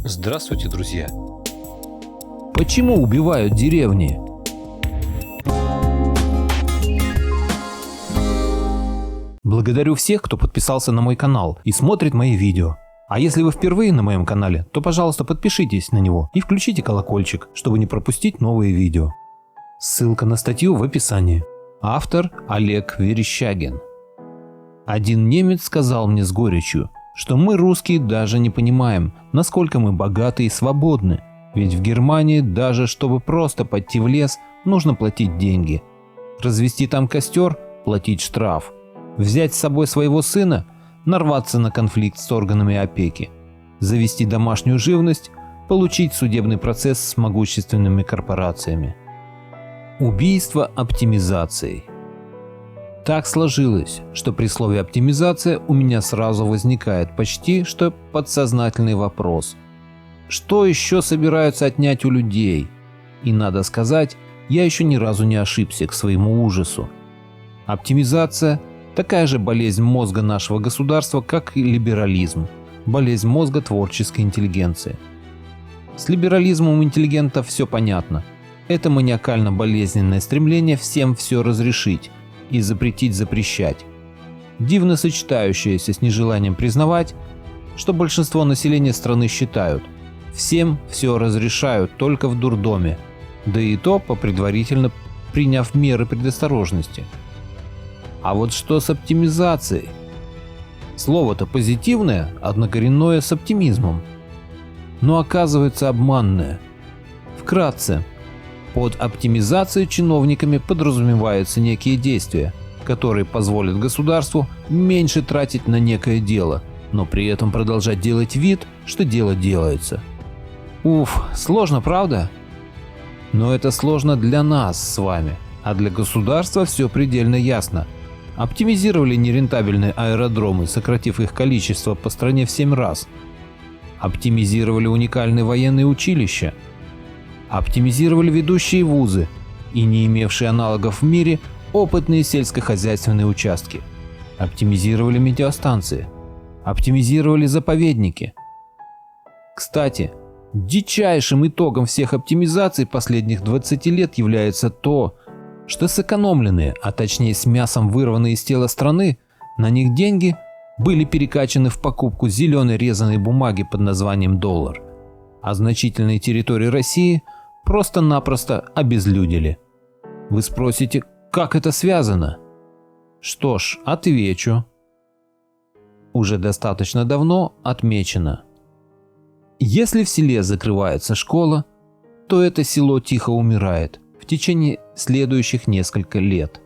Здравствуйте, друзья! Почему убивают деревни? Благодарю всех, кто подписался на мой канал и смотрит мои видео. А если вы впервые на моем канале, то пожалуйста подпишитесь на него и включите колокольчик, чтобы не пропустить новые видео. Ссылка на статью в описании. Автор Олег Верещагин. Один немец сказал мне с горечью, что мы, русские, даже не понимаем, насколько мы богаты и свободны. Ведь в Германии даже чтобы просто пойти в лес, нужно платить деньги. Развести там костер – платить штраф. Взять с собой своего сына – нарваться на конфликт с органами опеки. Завести домашнюю живность – получить судебный процесс с могущественными корпорациями. Убийство оптимизацией. Так сложилось, что при слове «оптимизация» у меня сразу возникает почти что подсознательный вопрос. Что еще собираются отнять у людей? И надо сказать, я еще ни разу не ошибся к своему ужасу. Оптимизация – такая же болезнь мозга нашего государства, как и либерализм, болезнь мозга творческой интеллигенции. С либерализмом интеллигентов все понятно. Это маниакально-болезненное стремление всем все разрешить и запретить запрещать, дивно сочетающееся с нежеланием признавать, что большинство населения страны считают, всем все разрешают только в дурдоме, да и то по предварительно приняв меры предосторожности. А вот что с оптимизацией? Слово-то позитивное, однокоренное с оптимизмом, но оказывается обманное. Вкратце. Под оптимизацией чиновниками подразумеваются некие действия, которые позволят государству меньше тратить на некое дело, но при этом продолжать делать вид, что дело делается. Уф, сложно, правда? Но это сложно для нас с вами, а для государства все предельно ясно. Оптимизировали нерентабельные аэродромы, сократив их количество по стране в 7 раз. Оптимизировали уникальные военные училища. Оптимизировали ведущие вузы и не имевшие аналогов в мире опытные сельскохозяйственные участки. Оптимизировали метеостанции. Оптимизировали заповедники. Кстати, дичайшим итогом всех оптимизаций последних 20 лет является то, что сэкономленные, а точнее с мясом вырванные из тела страны, на них деньги были перекачаны в покупку зеленой резаной бумаги под названием доллар, а значительные территории России просто-напросто обезлюдили. Вы спросите, как это связано? Что ж, отвечу. Уже достаточно давно отмечено. Если в селе закрывается школа, то это село тихо умирает в течение следующих нескольких лет.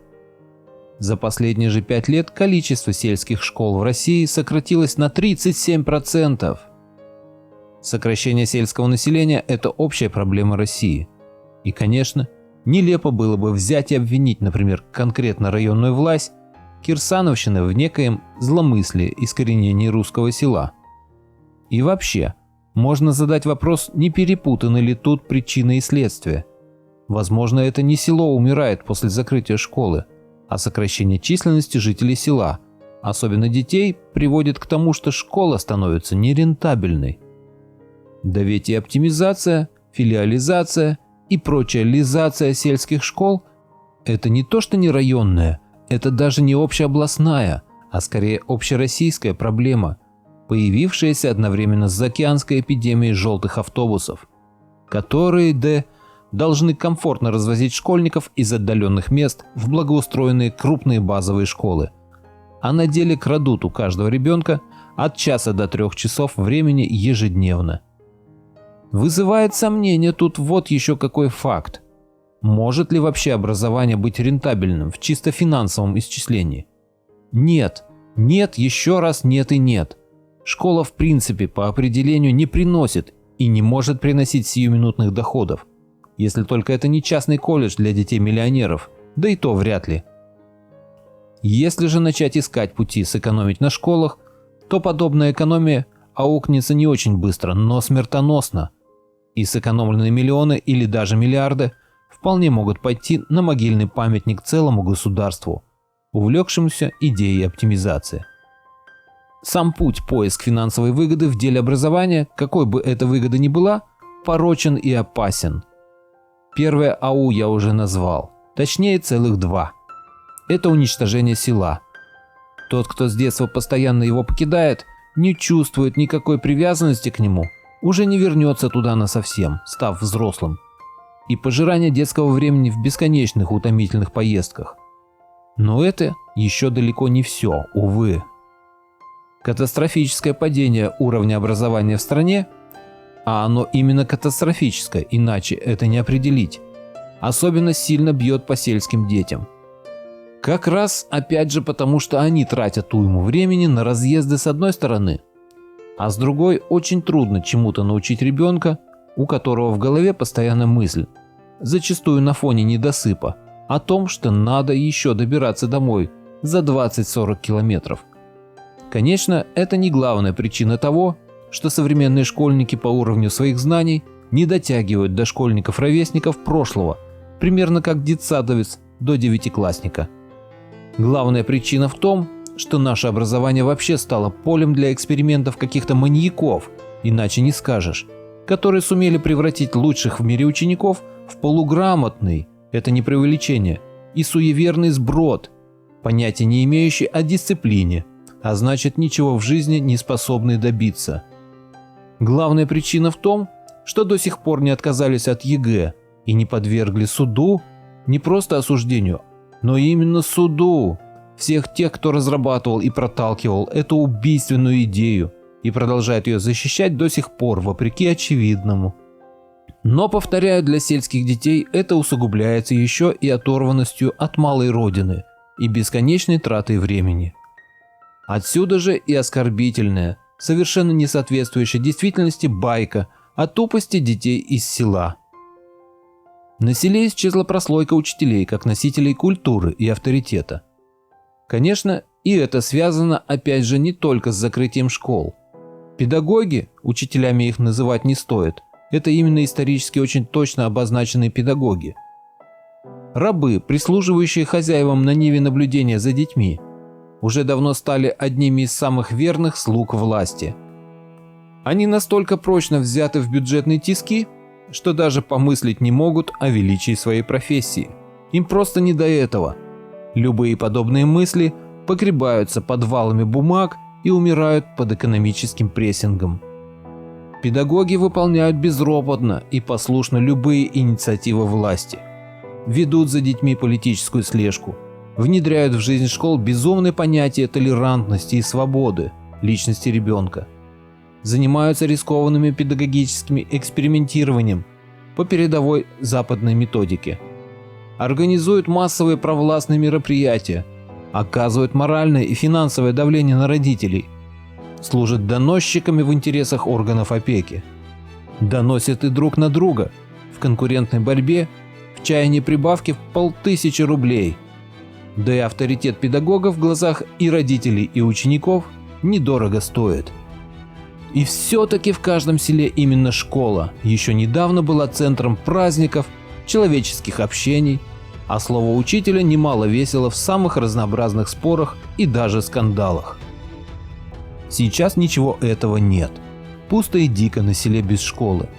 За последние же 5 лет количество сельских школ в России сократилось на 37%. Сокращение сельского населения – это общая проблема России. И, конечно, нелепо было бы взять и обвинить, например, конкретно районную власть Кирсановщины в некоем зломыслии искоренении русского села. И вообще, можно задать вопрос, не перепутаны ли тут причины и следствия. Возможно, это не село умирает после закрытия школы, а сокращение численности жителей села, особенно детей, приводит к тому, что школа становится нерентабельной. Да ведь и оптимизация, филиализация и прочая лизация сельских школ – это не то что не районная, это даже не общеобластная, а скорее общероссийская проблема, появившаяся одновременно с заокеанской эпидемией желтых автобусов, которые должны комфортно развозить школьников из отдаленных мест в благоустроенные крупные базовые школы, а на деле крадут у каждого ребенка от часа до 3 часов времени ежедневно. Вызывает сомнение тут вот еще какой факт. Может ли вообще образование быть рентабельным в чисто финансовом исчислении? Нет, нет, еще раз нет и нет. Школа в принципе по определению не приносит и не может приносить сиюминутных доходов, если только это не частный колледж для детей миллионеров, да и то вряд ли. Если же начать искать пути сэкономить на школах, то подобная экономия аукнется не очень быстро, но смертоносно. И сэкономленные миллионы или даже миллиарды вполне могут пойти на могильный памятник целому государству, увлекшемуся идеей оптимизации. Сам путь поиск финансовой выгоды в деле образования, какой бы эта выгода ни была, порочен и опасен. Первое АУ я уже назвал, точнее целых два. Это уничтожение села. Тот, кто с детства постоянно его покидает, не чувствует никакой привязанности к нему, уже не вернется туда насовсем, став взрослым. И пожирание детского времени в бесконечных утомительных поездках. Но это еще далеко не все, увы. Катастрофическое падение уровня образования в стране, а оно именно катастрофическое, иначе это не определить, особенно сильно бьет по сельским детям. Как раз опять же потому, что они тратят уйму времени на разъезды с одной стороны, а с другой очень трудно чему-то научить ребенка, у которого в голове постоянно мысль, зачастую на фоне недосыпа, о том, что надо еще добираться домой за 20-40 километров. Конечно, это не главная причина того, что современные школьники по уровню своих знаний не дотягивают до школьников-ровесников прошлого, примерно как детсадовец до девятиклассника. Главная причина в том, что наше образование вообще стало полем для экспериментов каких-то маньяков, иначе не скажешь, которые сумели превратить лучших в мире учеников в полуграмотный, это не преувеличение, и суеверный сброд, понятия не имеющий о дисциплине, а значит ничего в жизни не способный добиться. Главная причина в том, что до сих пор не отказались от ЕГЭ и не подвергли суду, не просто осуждению, но именно суду всех тех, кто разрабатывал и проталкивал эту убийственную идею и продолжает ее защищать до сих пор, вопреки очевидному. Но, повторяю, для сельских детей это усугубляется еще и оторванностью от малой родины и бесконечной тратой времени. Отсюда же и оскорбительная, совершенно не соответствующая действительности байка о тупости детей из села. На селе исчезла прослойка учителей как носителей культуры и авторитета. Конечно, и это связано опять же не только с закрытием школ. Педагоги, учителями их называть не стоит, это именно исторически очень точно обозначенные педагоги. Рабы, прислуживающие хозяевам на ниве наблюдения за детьми, уже давно стали одними из самых верных слуг власти. Они настолько прочно взяты в бюджетные тиски, что даже помыслить не могут о величии своей профессии. Им просто не до этого. Любые подобные мысли погребаются под валами бумаг и умирают под экономическим прессингом. Педагоги выполняют безропотно и послушно любые инициативы власти. Ведут за детьми политическую слежку. Внедряют в жизнь школ безумные понятия толерантности и свободы личности ребенка. Занимаются рискованными педагогическими экспериментированием по передовой западной методике. Организуют массовые провластные мероприятия, оказывают моральное и финансовое давление на родителей, служат доносчиками в интересах органов опеки, доносят и друг на друга в конкурентной борьбе в чаянии прибавки в 500 рублей. Да и авторитет педагога в глазах и родителей, и учеников недорого стоит. И все-таки в каждом селе именно школа еще недавно была центром праздников, человеческих общений, а слово учителя немало весило в самых разнообразных спорах и даже скандалах. Сейчас ничего этого нет. Пусто и дико на селе без школы.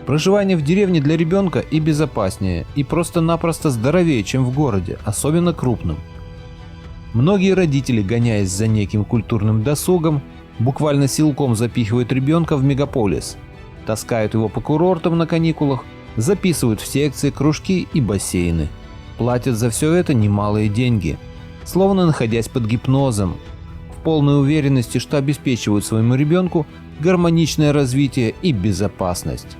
Проживание в деревне для ребенка и безопаснее, и просто-напросто здоровее, чем в городе, особенно крупном. Многие родители, гоняясь за неким культурным досугом, буквально силком запихивают ребенка в мегаполис, таскают его по курортам на каникулах, записывают в секции, кружки и бассейны. Платят за все это немалые деньги, словно находясь под гипнозом, в полной уверенности, что обеспечивают своему ребенку гармоничное развитие и безопасность.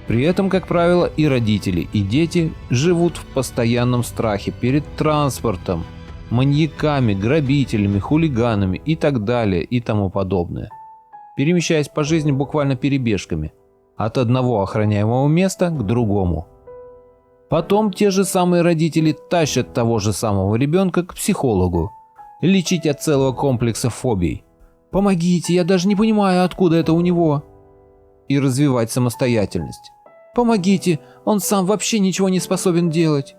При этом, как правило, и родители, и дети живут в постоянном страхе перед транспортом, маньяками, грабителями, хулиганами и так далее и тому подобное, перемещаясь по жизни буквально перебежками, от одного охраняемого места к другому. Потом те же самые родители тащат того же самого ребенка к психологу, лечить от целого комплекса фобий. «Помогите, я даже не понимаю, откуда это у него». И развивать самостоятельность. «Помогите, он сам вообще ничего не способен делать».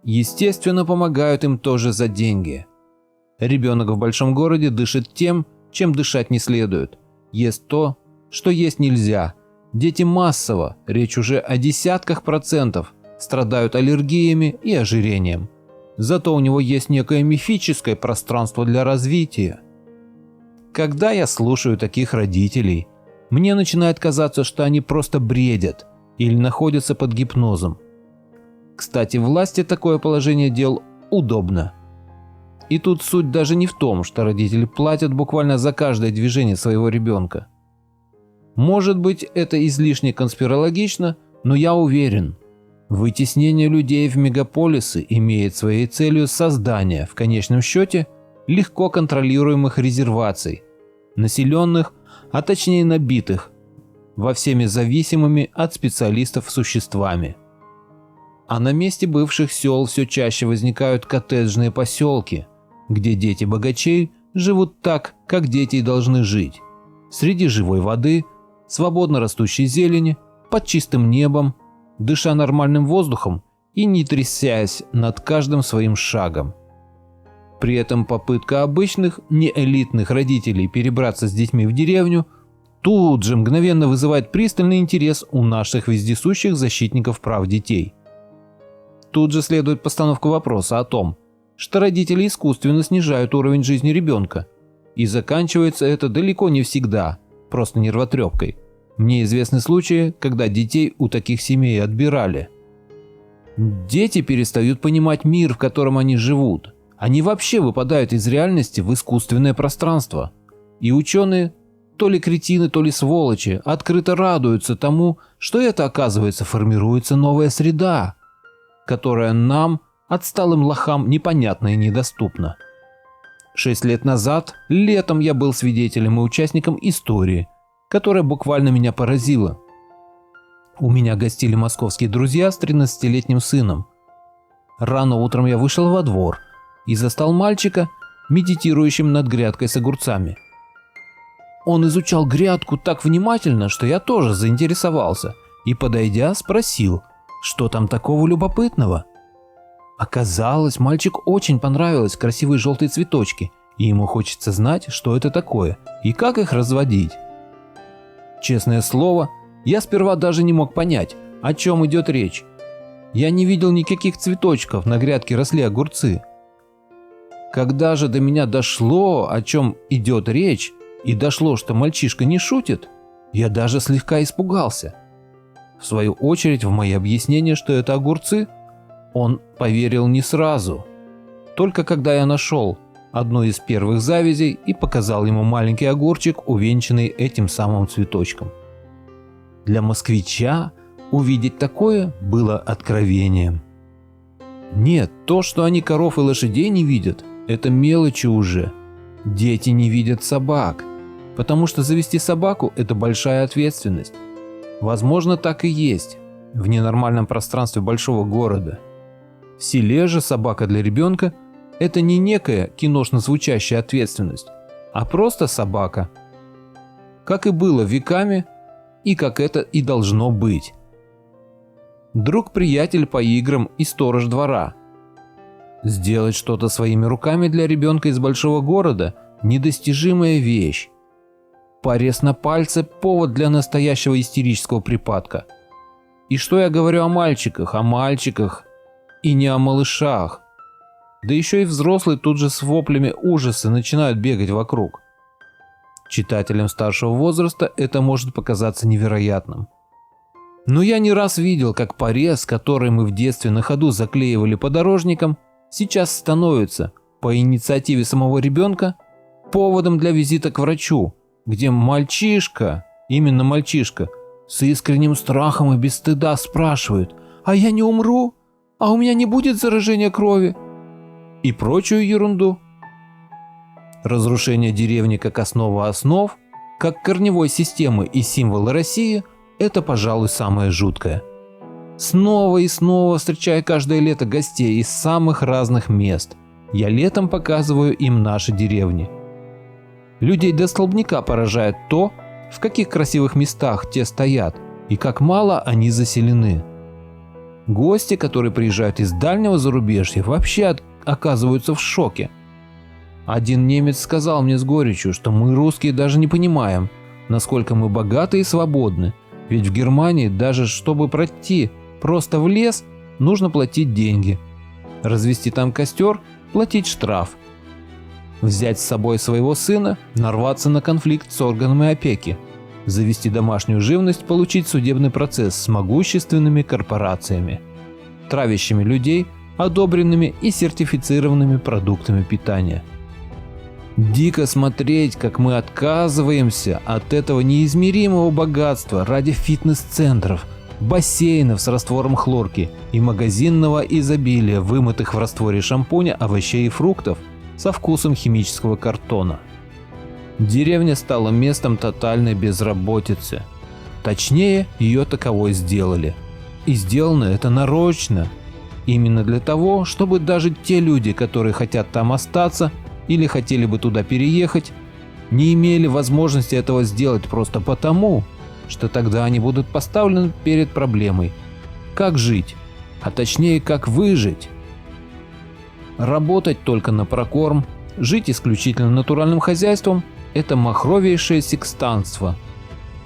Естественно, помогают им тоже за деньги. Ребенок в большом городе дышит тем, чем дышать не следует. Ест то, что есть нельзя. Дети массово, речь уже о десятках процентов, страдают аллергиями и ожирением. Зато у него есть некое мифическое пространство для развития. Когда я слушаю таких родителей, мне начинает казаться, что они просто бредят или находятся под гипнозом. Кстати, власти такое положение дел удобно. И тут суть даже не в том, что родители платят буквально за каждое движение своего ребенка. Может быть, это излишне конспирологично, но я уверен, вытеснение людей в мегаполисы имеет своей целью создание, в конечном счете, легко контролируемых резерваций, населенных, а точнее набитых, во всеми зависимыми от специалистов существами. А на месте бывших сел все чаще возникают коттеджные поселки, где дети богачей живут так, как дети и должны жить, среди живой воды, свободно растущей зелени, под чистым небом, дыша нормальным воздухом и не трясясь над каждым своим шагом. При этом попытка обычных, неэлитных родителей перебраться с детьми в деревню тут же мгновенно вызывает пристальный интерес у наших вездесущих защитников прав детей. Тут же следует постановка вопроса о том, что родители искусственно снижают уровень жизни ребенка, и заканчивается это далеко не всегда просто нервотрепкой. Мне известны случаи, когда детей у таких семей отбирали. Дети перестают понимать мир, в котором они живут. Они вообще выпадают из реальности в искусственное пространство. И ученые, то ли кретины, то ли сволочи, открыто радуются тому, что это, оказывается, формируется новая среда, которая нам, отсталым лохам, непонятна и недоступна. 6 лет назад, летом, я был свидетелем и участником истории, которая буквально меня поразила. У меня гостили московские друзья с 13-летним сыном. Рано утром я вышел во двор и застал мальчика, медитирующим над грядкой с огурцами. Он изучал грядку так внимательно, что я тоже заинтересовался и, подойдя, спросил, что там такого любопытного. Оказалось, мальчику очень понравились красивые желтые цветочки, и ему хочется знать, что это такое и как их разводить. Честное слово, я сперва даже не мог понять, о чем идет речь. Я не видел никаких цветочков, на грядке росли огурцы. Когда же до меня дошло, о чем идет речь, и дошло, что мальчишка не шутит, я даже слегка испугался. В свою очередь, в мои объяснения, что это огурцы, он поверил не сразу. Только когда я нашел одну из первых завязей и показал ему маленький огурчик, увенчанный этим самым цветочком. Для москвича увидеть такое было откровением. Нет, то, что они коров и лошадей не видят, это мелочи уже. Дети не видят собак, потому что завести собаку – это большая ответственность. Возможно, так и есть в ненормальном пространстве большого города. В селе же собака для ребенка – это не некая киношно звучащая ответственность, а просто собака. Как и было веками, и как это и должно быть. Друг-приятель по играм и сторож двора. Сделать что-то своими руками для ребенка из большого города – недостижимая вещь. Порез на пальце – повод для настоящего истерического припадка. И что я говорю о мальчиках и не о малышах. Да еще и взрослые тут же с воплями ужаса начинают бегать вокруг. Читателям старшего возраста это может показаться невероятным. Но я не раз видел, как порез, который мы в детстве на ходу заклеивали подорожником, сейчас становится, по инициативе самого ребенка, поводом для визита к врачу, где мальчишка, именно мальчишка, с искренним страхом и без стыда спрашивает: «А я не умру? А у меня не будет заражения крови?» и прочую ерунду. Разрушение деревни как основа основ, как корневой системы и символа России – это, пожалуй, самое жуткое. Снова и снова, встречая каждое лето гостей из самых разных мест, я летом показываю им наши деревни. Людей до столбняка поражает то, в каких красивых местах те стоят и как мало они заселены. Гости, которые приезжают из дальнего зарубежья, вообще оказываются в шоке. Один немец сказал мне с горечью, что мы, русские, даже не понимаем, насколько мы богаты и свободны. Ведь в Германии даже чтобы пройти просто в лес, нужно платить деньги. Развести там костер – платить штраф. Взять с собой своего сына – нарваться на конфликт с органами опеки. Завести домашнюю живность – получить судебный процесс с могущественными корпорациями, травящими людей одобренными и сертифицированными продуктами питания. Дико смотреть, как мы отказываемся от этого неизмеримого богатства ради фитнес-центров, бассейнов с раствором хлорки и магазинного изобилия вымытых в растворе шампуня овощей и фруктов со вкусом химического картона. Деревня стала местом тотальной безработицы. Точнее, ее таковой сделали. И сделано это нарочно. Именно для того, чтобы даже те люди, которые хотят там остаться или хотели бы туда переехать, не имели возможности этого сделать просто потому, что тогда они будут поставлены перед проблемой, как жить, а точнее как выжить. Работать только на прокорм, жить исключительно натуральным хозяйством – это махровейшее секстанство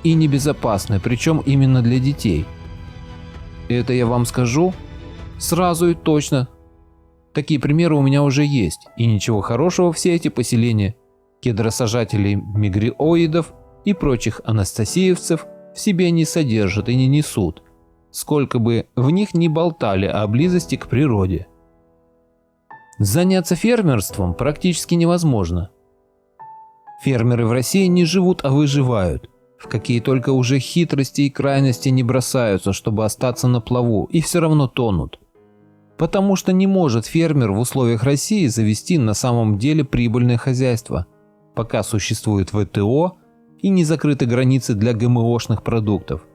и небезопасное, причем именно для детей. Это я вам скажу сразу и точно. Такие примеры у меня уже есть, и ничего хорошего все эти поселения кедросажателей мигриоидов и прочих анастасиевцев в себе не содержат и не несут, сколько бы в них ни болтали о близости к природе. Заняться фермерством практически невозможно. Фермеры в России не живут, а выживают. В какие только уже хитрости и крайности не бросаются, чтобы остаться на плаву, и все равно тонут. Потому что не может фермер в условиях России завести на самом деле прибыльное хозяйство, пока существует ВТО и не закрыты границы для ГМОшных продуктов.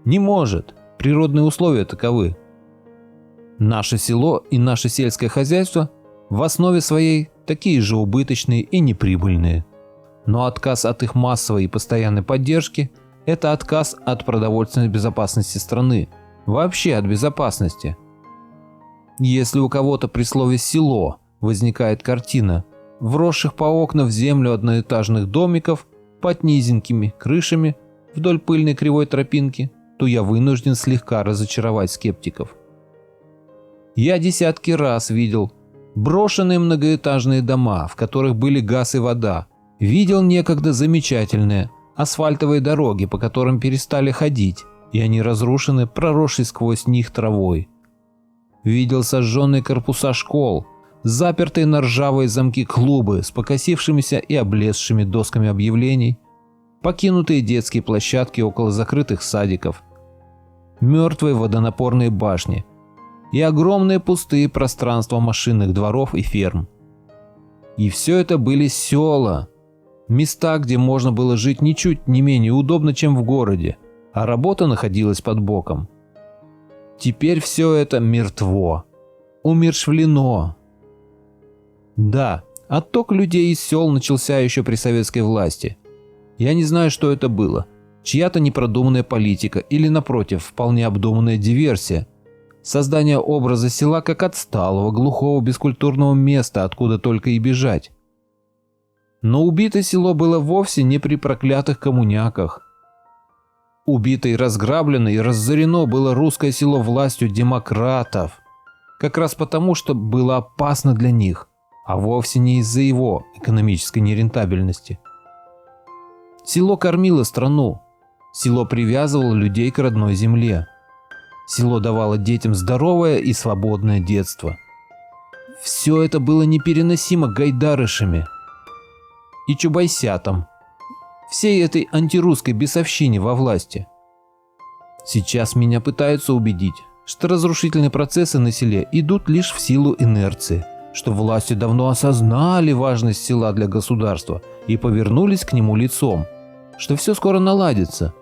Не может, природные условия таковы. Наше село и наше сельское хозяйство в основе своей такие же убыточные и неприбыльные. Но отказ от их массовой и постоянной поддержки – это отказ от продовольственной безопасности страны, вообще от безопасности. Если у кого-то при слове «село» возникает картина вросших по окна в землю одноэтажных домиков под низенькими крышами вдоль пыльной кривой тропинки, то я вынужден слегка разочаровать скептиков. Я десятки раз видел брошенные многоэтажные дома, в которых были газ и вода, видел некогда замечательные асфальтовые дороги, по которым перестали ходить, и они разрушены, проросшей сквозь них травой. Видел сожженные корпуса школ, запертые на ржавые замки клубы с покосившимися и облезшими досками объявлений, покинутые детские площадки около закрытых садиков, мертвые водонапорные башни и огромные пустые пространства машинных дворов и ферм. И все это были села, места, где можно было жить ничуть не менее удобно, чем в городе, а работа находилась под боком. Теперь все это мертво, умерщвлено. Да, отток людей из сел начался еще при советской власти. Я не знаю, что это было, чья-то непродуманная политика или, напротив, вполне обдуманная диверсия, создание образа села как отсталого, глухого, бескультурного места, откуда только и бежать. Но убито село было вовсе не при проклятых коммуняках. Убито и разграблено и разорено было русское село властью демократов, как раз потому, что было опасно для них, а вовсе не из-за его экономической нерентабельности. Село кормило страну, село привязывало людей к родной земле, село давало детям здоровое и свободное детство. Все это было непереносимо гайдарышами и чубайсятам, всей этой антирусской бесовщине во власти. Сейчас меня пытаются убедить, что разрушительные процессы на селе идут лишь в силу инерции, что власти давно осознали важность села для государства и повернулись к нему лицом, что все скоро наладится.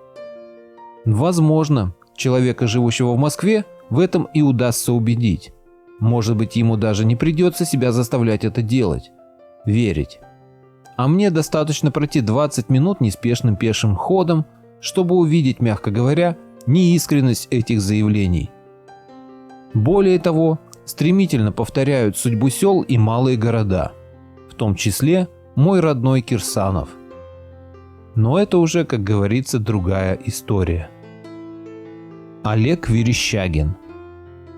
Возможно, человека, живущего в Москве, в этом и удастся убедить. Может быть, ему даже не придется себя заставлять это делать, верить. А мне достаточно пройти 20 минут неспешным пешим ходом, чтобы увидеть, мягко говоря, неискренность этих заявлений. Более того, стремительно повторяют судьбу сел и малые города. в том числе мой родной Кирсанов. Но это уже, как говорится, другая история. Олег Верещагин.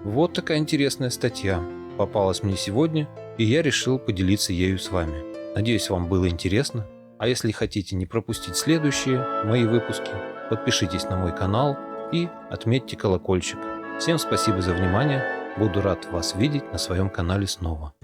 Вот такая интересная статья попалась мне сегодня, и я решил поделиться ею с вами. Надеюсь, вам было интересно. А если хотите не пропустить следующие мои выпуски, подпишитесь на мой канал и отметьте колокольчик. Всем спасибо за внимание. Буду рад вас видеть на своем канале снова.